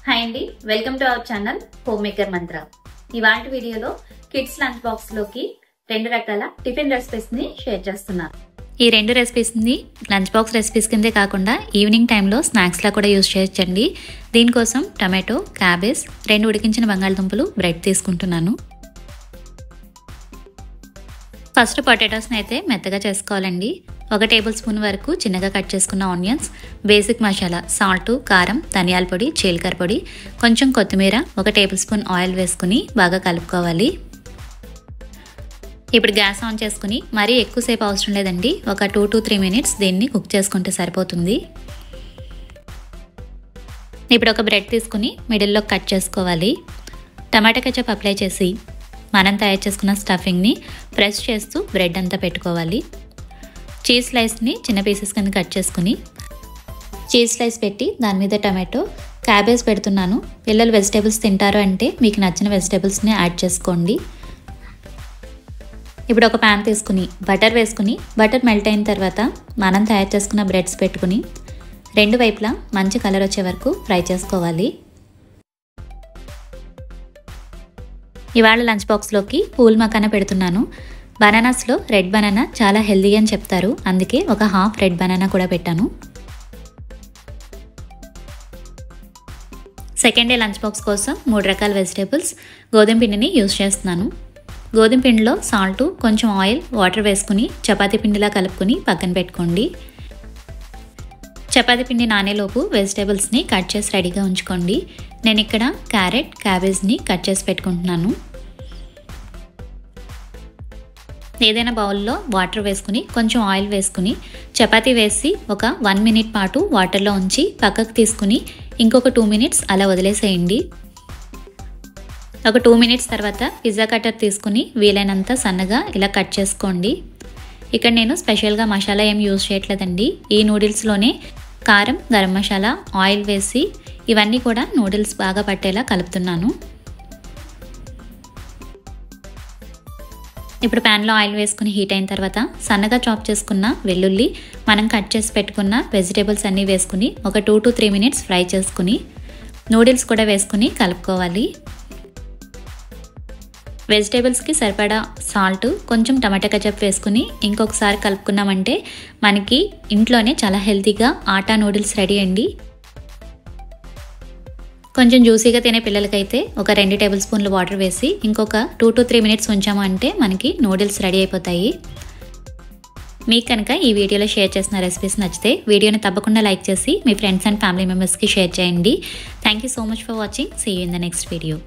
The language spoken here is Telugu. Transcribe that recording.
హాయ్ అండి, welcome to our channel home maker మంత్ర. ఇవాల్టి వీడియోలో కిడ్స్ లంచ్ బాక్స్ లోకి రెండు రకాల టిఫిన్ రెసిపీస్ ని షేర్ చేస్తున్నాను. ఈ రెండు రెసిపీస్ ని లంచ్ బాక్స్ రెసిపీస్ కిందే కాకుండా ఈవినింగ్ టైంలో స్నాక్స్ లా కూడా యూజ్ చేయొచ్చండి. దీనికోసం టమాటో, క్యాబేజ్, రెండు ఉడికించిన బంగాళదుంపలు, బ్రెడ్ తీసుకుంటున్నాను. ఫస్ట్ పొటాటోస్ని అయితే మెత్తగా చేసుకోవాలండి. 1 టేబుల్ స్పూన్ వరకు చిన్నగా కట్ చేసుకున్న ఆనియన్స్, బేసిక్ మసాలా సాల్ట్, కారం, ధనియాల పొడి, జీలకర్ర పొడి, కొంచెం కొత్తిమీర, 1 టేబుల్ స్పూన్ ఆయిల్ వేసుకుని బాగా కలుపుకోవాలి. ఇప్పుడు గ్యాస్ ఆన్ చేసుకుని మరీ ఎక్కువసేపు అవసరం లేదండి, ఒక 2 to 3 మినిట్స్ దీన్ని కుక్ చేసుకుంటే సరిపోతుంది. ఇప్పుడు ఒక బ్రెడ్ తీసుకుని మిడిల్లో కట్ చేసుకోవాలి. టమాటా కెచప్ అప్లై చేసి మనం తయారు చేసుకున్న స్టఫింగ్ని ప్రెస్ చేస్తూ బ్రెడ్ అంతా పెట్టుకోవాలి. చీజ్ స్లైస్ని చిన్న పీసెస్ కింద కట్ చేసుకుని చీజ్ స్లైస్ పెట్టి దాని మీద టమాటో, క్యాబేజ్ పెడుతున్నాను. పిల్లలు వెజిటేబుల్స్ తింటారు అంటే మీకు నచ్చిన వెజిటేబుల్స్ని యాడ్ చేసుకోండి. ఇప్పుడు ఒక ప్యాన్ తీసుకుని బటర్ వేసుకుని బటర్ మెల్ట్ అయిన తర్వాత మనం తయారు చేసుకున్న బ్రెడ్స్ పెట్టుకుని రెండు వైపులా మంచి కలర్ వచ్చే వరకు ఫ్రై చేసుకోవాలి. ఇవాళ లంచ్ బాక్స్లోకి పూల్ మకానా పెడుతున్నాను. బనానాస్లో రెడ్ బనానా చాలా హెల్దీ అని చెప్తారు, అందుకే ఒక హాఫ్ రెడ్ బనానా కూడా పెట్టాను. సెకండ్ డే లంచ్ బాక్స్ కోసం 3 రకాల వెజిటేబుల్స్, గోధుమ పిండిని యూజ్ చేస్తున్నాను. గోధుమ పిండిలో సాల్ట్, కొంచెం ఆయిల్, వాటర్ వేసుకుని చపాతీ పిండిలా కలుపుకొని పక్కన పెట్టుకోండి. చపాతీ పిండి నానేలోపు వెజిటేబుల్స్ని కట్ చేసి రెడీగా ఉంచుకోండి. నేను ఇక్కడ క్యారెట్, క్యాబేజ్ని కట్ చేసి పెట్టుకుంటున్నాను. ఏదైనా బౌల్లో వాటర్ వేసుకుని కొంచెం ఆయిల్ వేసుకుని చపాతీ వేసి ఒక 1 మినిట్ పాటు వాటర్లో ఉంచి పక్కకు తీసుకుని ఇంకొక 2 మినిట్స్ అలా వదిలేసేయండి. ఒక 2 మినిట్స్ తర్వాత పిజ్జా కట్టర్ తీసుకుని వీలైనంత సన్నగా ఇలా కట్ చేసుకోండి. ఇక్కడ నేను స్పెషల్గా మసాలా ఏం యూజ్ చేయట్లేదండి. ఈ నూడిల్స్లోనే కారం, గరం మసాలా, ఆయిల్ వేసి ఇవన్నీ కూడా నూడిల్స్ బాగా పట్టేలా కలుపుతున్నాను. ఇప్పుడు ప్యాన్లో ఆయిల్ వేసుకుని హీట్ అయిన తర్వాత సన్నగా చాప్ చేసుకున్న వెల్లుల్లి, మనం కట్ చేసి పెట్టుకున్న వెజిటేబుల్స్ అన్నీ వేసుకుని ఒక 2 to 3 మినిట్స్ ఫ్రై చేసుకుని నూడిల్స్ కూడా వేసుకుని కలుపుకోవాలి. వెజిటేబుల్స్కి సరిపడా సాల్ట్, కొంచెం టమాటా కెచప్ వేసుకుని ఇంకొకసారి కలుపుకున్నామంటే మనకి ఇంట్లోనే చాలా హెల్తీగా ఆటా నూడిల్స్ రెడీ అండి. కొంచెం జ్యూసీగా తినే పిల్లలకైతే ఒక 2 టేబుల్ స్పూన్లు వాటర్ వేసి ఇంకొక 2 to 3 మినిట్స్ ఉంచాము అంటే మనకి నూడిల్స్ రెడీ అయిపోతాయి. మీకు కనుక ఈ వీడియోలో షేర్ చేసిన రెసిపీస్ నచ్చితే వీడియోని తప్పకుండా లైక్ చేసి మీ ఫ్రెండ్స్ అండ్ ఫ్యామిలీ మెంబర్స్కి షేర్ చేయండి. Thank you so much for watching. See you in the next video.